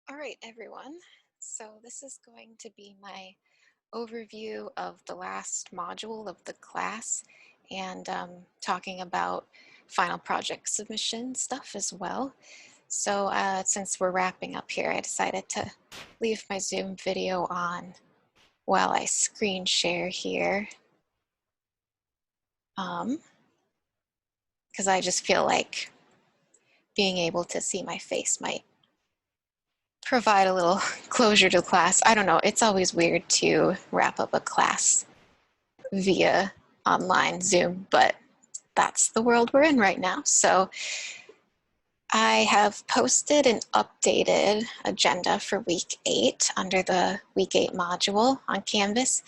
All right, everyone. So this is going to be my overview of the last module of the class and talking about final project submission stuff as well. So since we're wrapping up here, I decided to leave my Zoom video on while I screen share here. Because I just feel like being able to see my face might provide a little closure to class. I don't know, it's always weird to wrap up a class via online Zoom, but that's the world we're in right now. So I have posted an updated agenda for week 8 under the week 8 module on Canvas.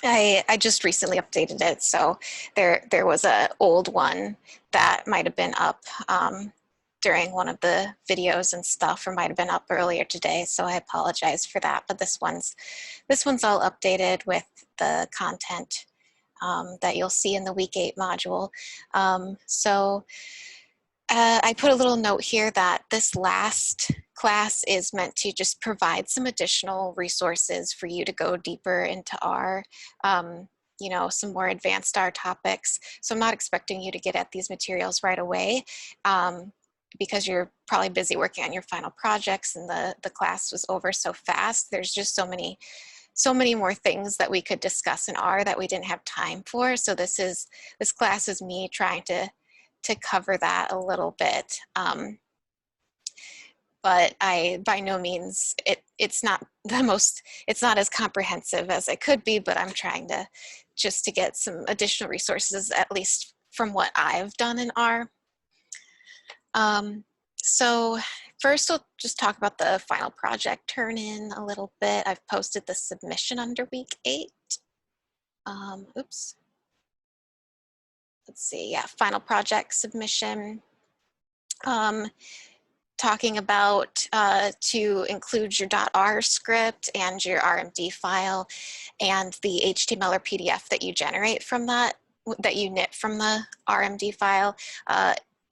I just recently updated it, so there was an old one that might have been up during one of the videos and stuff, or might have been up earlier today, so I apologize for that. But this one's all updated with the content that you'll see in the week 8 module. I put a little note here that this last class is meant to just provide some additional resources for you to go deeper into R, you know, some more advanced R topics. So I'm not expecting you to get at these materials right away because you're probably busy working on your final projects and the class was over so fast. There's just so many more things that we could discuss in R that we didn't have time for. So this class is me trying to cover that a little bit. But by no means, it's not it's not as comprehensive as it could be, but I'm trying to just to get some additional resources, at least from what I've done in R. So first we'll just talk about the final project turn-in a little bit. I've posted the submission under week 8. Oops. Let's see, yeah, final project submission. Talking about to include your .r script and your RMD file and the HTML or PDF that you generate from that you knit from the RMD file.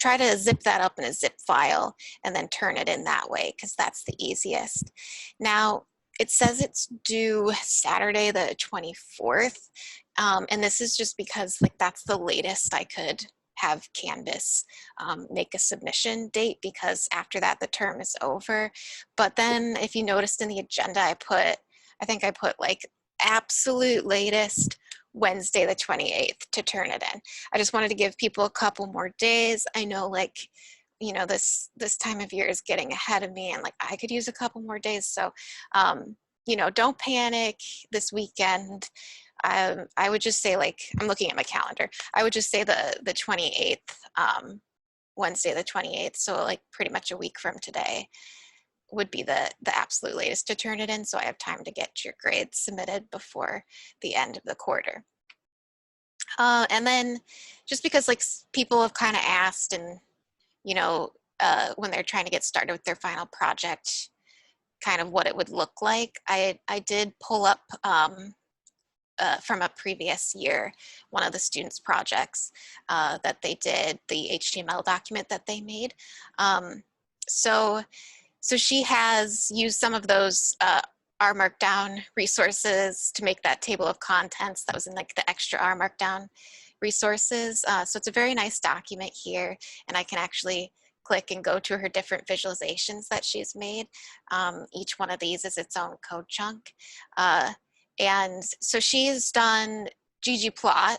Try to zip that up in a zip file and then turn it in that way, because that's the easiest. Now, it says it's due Saturday the 24th, and this is just because that's the latest I could have Canvas make a submission date, because after that the term is over. But then if you noticed in the agenda, I think I put like absolute latest Wednesday the 28th to turn it in. I just wanted to give people a couple more days. I know, you know, this time of year is getting ahead of me, and I could use a couple more days. So you know, don't panic this weekend. I would just say, I'm looking at my calendar, I would just say the 28th, Wednesday the 28th, so pretty much a week from today would be the absolute latest to turn it in, so I have time to get your grades submitted before the end of the quarter. And then just because people have kind of asked, and you know, when they're trying to get started with their final project, kind of what it would look like, I did pull up from a previous year, one of the students' projects that they did, the HTML document that they made. So she has used some of those R Markdown resources to make that table of contents that was in the extra R Markdown resources. So it's a very nice document here, and I can actually click and go to her different visualizations that she's made. Each one of these is its own code chunk. And so she's done ggplot.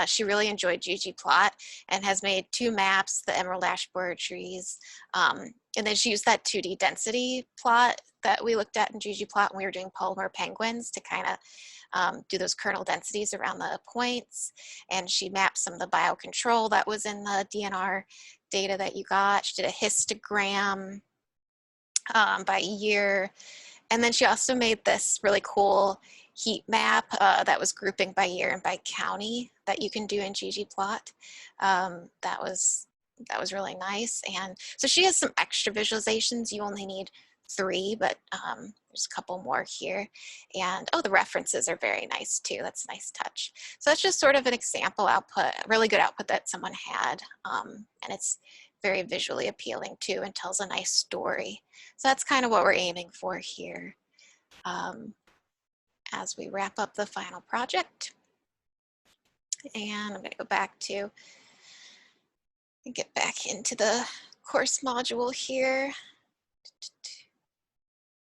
She really enjoyed ggplot and has made 2 maps, the emerald ash borer trees. And then she used that 2D density plot that we looked at in ggplot when we were doing polymer penguins to kind of do those kernel densities around the points. And she mapped some of the biocontrol that was in the DNR data that you got. She did a histogram by year. And then she also made this really cool heat map that was grouping by year and by county that you can do in ggplot. That was really nice. And so she has some extra visualizations. You only need 3, but there's a couple more here. And oh, the references are very nice too. That's a nice touch. So that's just sort of an example output, a really good output that someone had. And it's very visually appealing too and tells a nice story. So that's kind of what we're aiming for here as we wrap up the final project. And I'm going to go back to get back into the course module here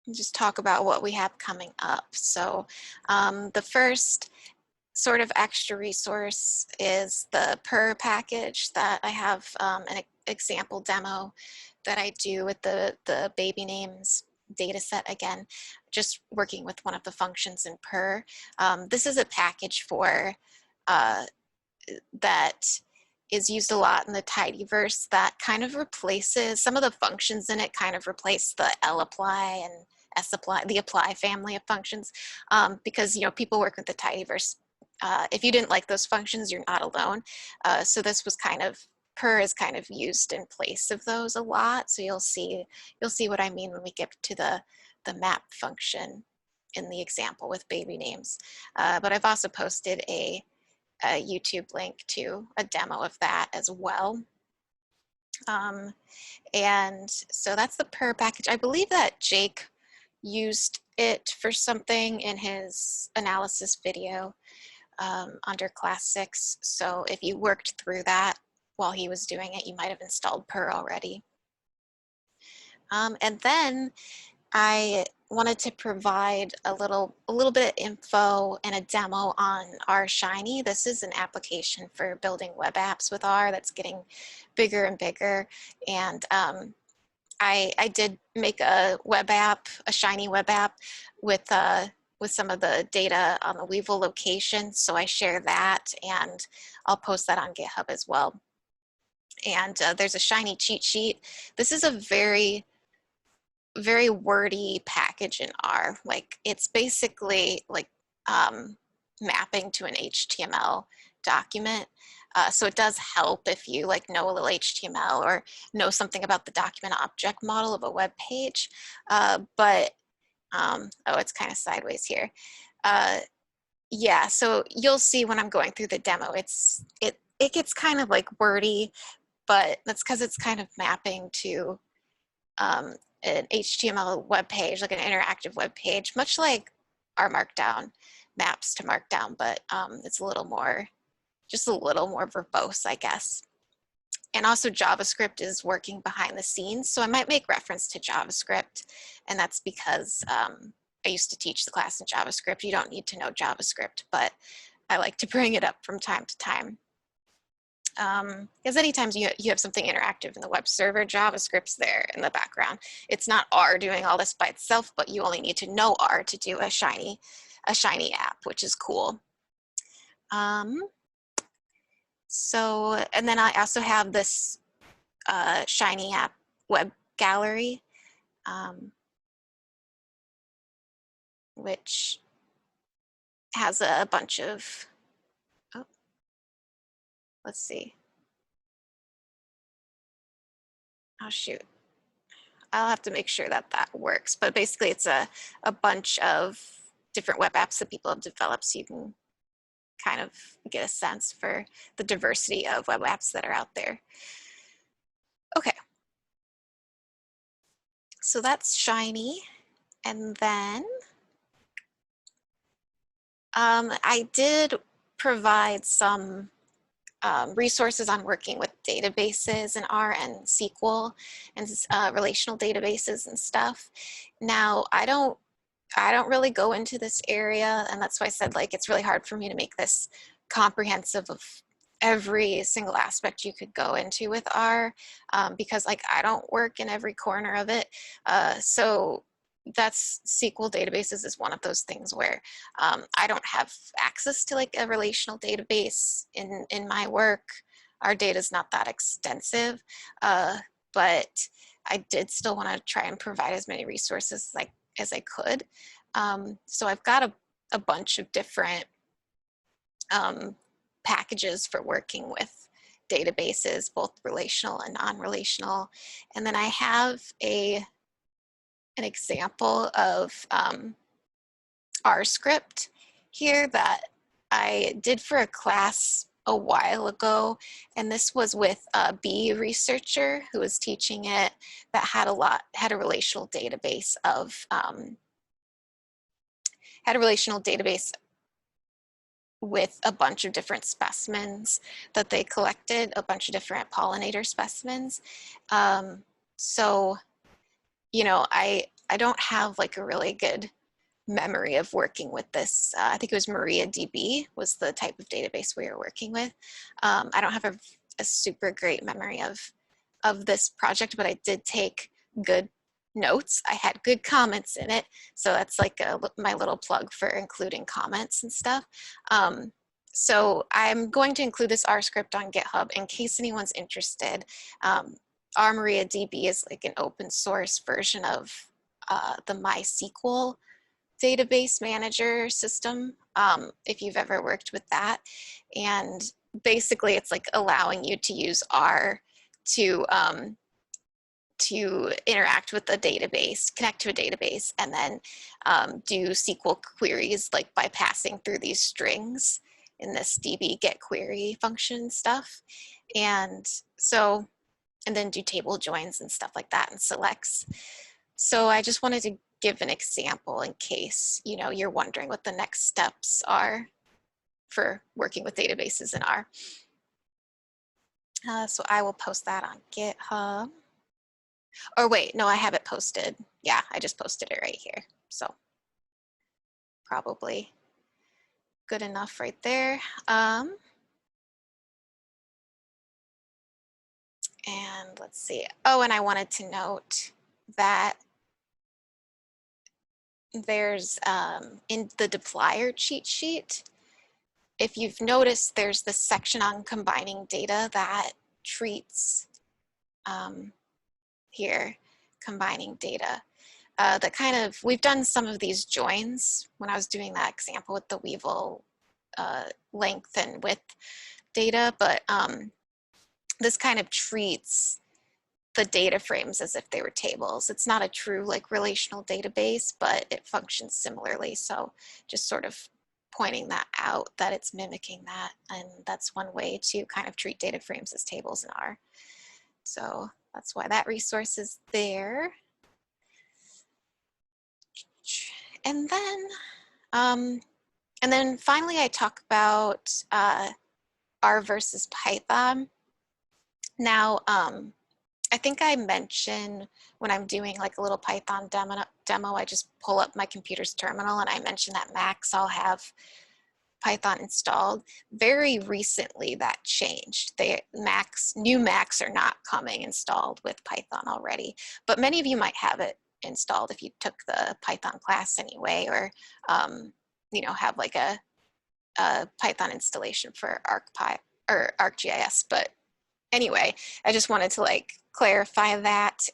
and just talk about what we have coming up. So the first sort of extra resource is the PER package that I have an example demo that I do with the baby names data set, again, just working with one of the functions in PER. This is a package for that is used a lot in the tidyverse that kind of replaces some of the functions in it, kind of replace the lapply and sapply, the apply family of functions, because people work with the tidyverse. If you didn't like those functions, you're not alone. So this was kind of, PER is kind of used in place of those a lot. So you'll see what I mean when we get to the map function in the example with baby names. But I've also posted a YouTube link to a demo of that as well. And so that's the PER package. I believe that Jake used it for something in his analysis video under class 6. So if you worked through that while he was doing it, you might have installed PER already. And then I wanted to provide a little bit of info and a demo on R Shiny. This is an application for building web apps with R that's getting bigger and bigger. And I did make a web app, a Shiny web app with some of the data on the Weevil location. So I share that and I'll post that on GitHub as well. And there's a Shiny cheat sheet. This is a very wordy package in R. Like it's basically like mapping to an HTML document. So it does help if you like know a little HTML or know something about the document object model of a web page. Oh, it's kind of sideways here. Yeah, so you'll see when I'm going through the demo, it gets kind of like wordy, but that's because it's kind of mapping to an HTML web page, like an interactive web page, much like our Markdown maps to Markdown, but it's a little more, just a little more verbose, I guess. And also JavaScript is working behind the scenes, so I might make reference to JavaScript, and that's because I used to teach the class in JavaScript. You don't need to know JavaScript, but I like to bring it up from time to time. Because anytime you have something interactive in the web server, JavaScript's there in the background. It's not R doing all this by itself, but you only need to know R to do a Shiny app, which is cool. So, and then I also have this Shiny app web gallery, which has a bunch of, oh, let's see. Oh, shoot. I'll have to make sure that that works. But basically, it's a bunch of different web apps that people have developed, so you can kind of get a sense for the diversity of web apps that are out there. Okay. So that's Shiny. And then I did provide some resources on working with databases in R and SQL and relational databases and stuff. Now, I don't really go into this area, and that's why I said like it's really hard for me to make this comprehensive of every single aspect you could go into with R, because like I don't work in every corner of it. So that's SQL databases is one of those things where I don't have access to like a relational database in my work. Our data is not that extensive, but I did still want to try and provide as many resources like as I could. So I've got a bunch of different packages for working with databases, both relational and non-relational. And then I have an example of R script here that I did for a class a while ago, and this was with a bee researcher who was teaching it that had a relational database of with a bunch of different specimens that they collected, a bunch of different pollinator specimens. So, you know, I don't have like a really good memory of working with this. I think it was mariadb was the type of database we were working with. I don't have a super great memory of this project, but I did take good notes. I had good comments in it. So that's like my little plug for including comments and stuff. So I'm going to include this R script on GitHub in case anyone's interested. Our mariadb is like an open source version of the MySQL database manager system, if you've ever worked with that. And basically it's like allowing you to use R to interact with a database, connect to a database, and then do SQL queries like by passing through these strings in this db get query function stuff. And so, and then do table joins and stuff like that and selects. So I just wanted to give an example in case, you know, you're wondering what the next steps are for working with databases in R. So I will post that on GitHub. Or wait, no, I have it posted. Yeah, I just posted it right here. So probably good enough right there. And let's see. Oh, and I wanted to note that there's in the dplyr cheat sheet, if you've noticed, there's this section on combining data that treats here, combining data. That kind of, we've done some of these joins when I was doing that example with the Weevil length and width data, but this kind of treats the data frames as if they were tables. It's not a true like relational database, but it functions similarly. So just sort of pointing that out, that it's mimicking that. And that's one way to kind of treat data frames as tables in R. So that's why that resource is there. And then finally, I talk about R versus Python. Now, I think I mentioned when I'm doing like a little Python demo, I just pull up my computer's terminal and I mentioned that Macs all have Python installed. Very recently that changed. New Macs are not coming installed with Python already, but many of you might have it installed if you took the Python class anyway, or you know, have like a Python installation for ArcPy or ArcGIS. But anyway, I just wanted to like clarify that.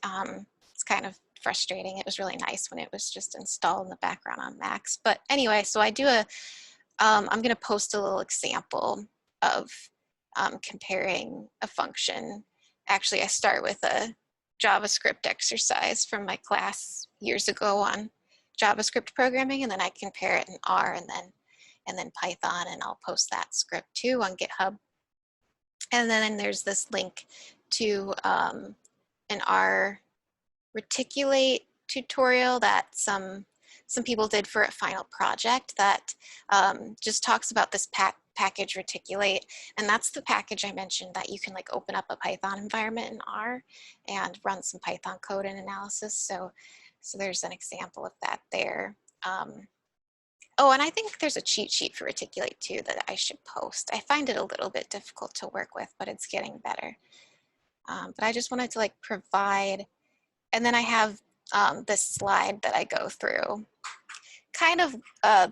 It's kind of frustrating. It was really nice when it was just installed in the background on Macs. But anyway, so I do I'm going to post a little example of comparing a function. Actually, I start with a JavaScript exercise from my class years ago on JavaScript programming, and then I compare it in R and then Python, and I'll post that script too on GitHub. And then there's this link to an R reticulate tutorial that some people did for a final project that just talks about this package reticulate. And that's the package I mentioned that you can like open up a Python environment in R and run some Python code and analysis. So there's an example of that there. Oh, and I think there's a cheat sheet for reticulate too that I should post. I find it a little bit difficult to work with, but it's getting better. But I just wanted to like provide, and then I have this slide that I go through. Kind of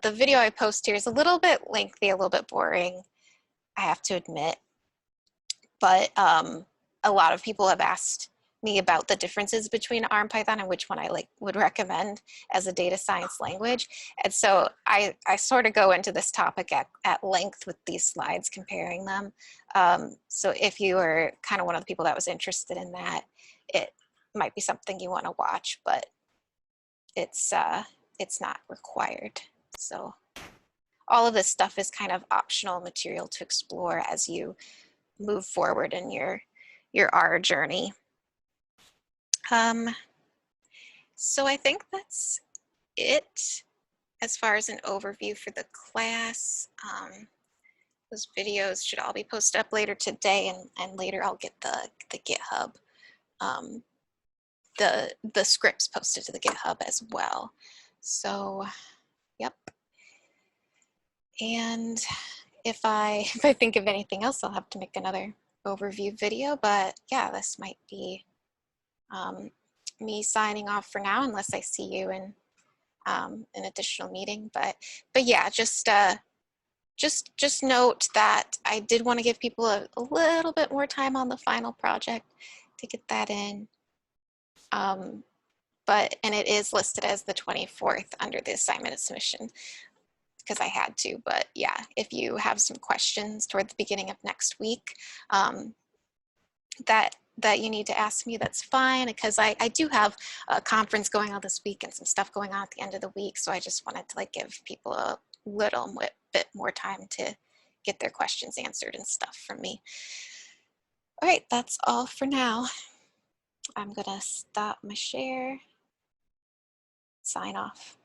the video I post here is a little bit lengthy, a little bit boring, I have to admit. But a lot of people have asked me about the differences between R and Python and which one I like would recommend as a data science language. And so I sort of go into this topic at length with these slides comparing them. So if you are kind of one of the people that was interested in that, it might be something you want to watch, but it's not required. So, all of this stuff is kind of optional material to explore as you move forward in your R journey. So I think that's it as far as an overview for the class. Those videos should all be posted up later today, and later I'll get the GitHub, the scripts posted to the GitHub as well. So, yep. And if I think of anything else, I'll have to make another overview video. But yeah, this might be me signing off for now, unless I see you in an additional meeting. But yeah, just note that I did want to give people a little bit more time on the final project to get that in. And it is listed as the 24th under the assignment submission because I had to. But yeah, if you have some questions toward the beginning of next week that you need to ask me, that's fine, because I do have a conference going on this week and some stuff going on at the end of the week. So I just wanted to give people a little bit more time to get their questions answered and stuff from me. All right, that's all for now. I'm gonna stop my share, sign off.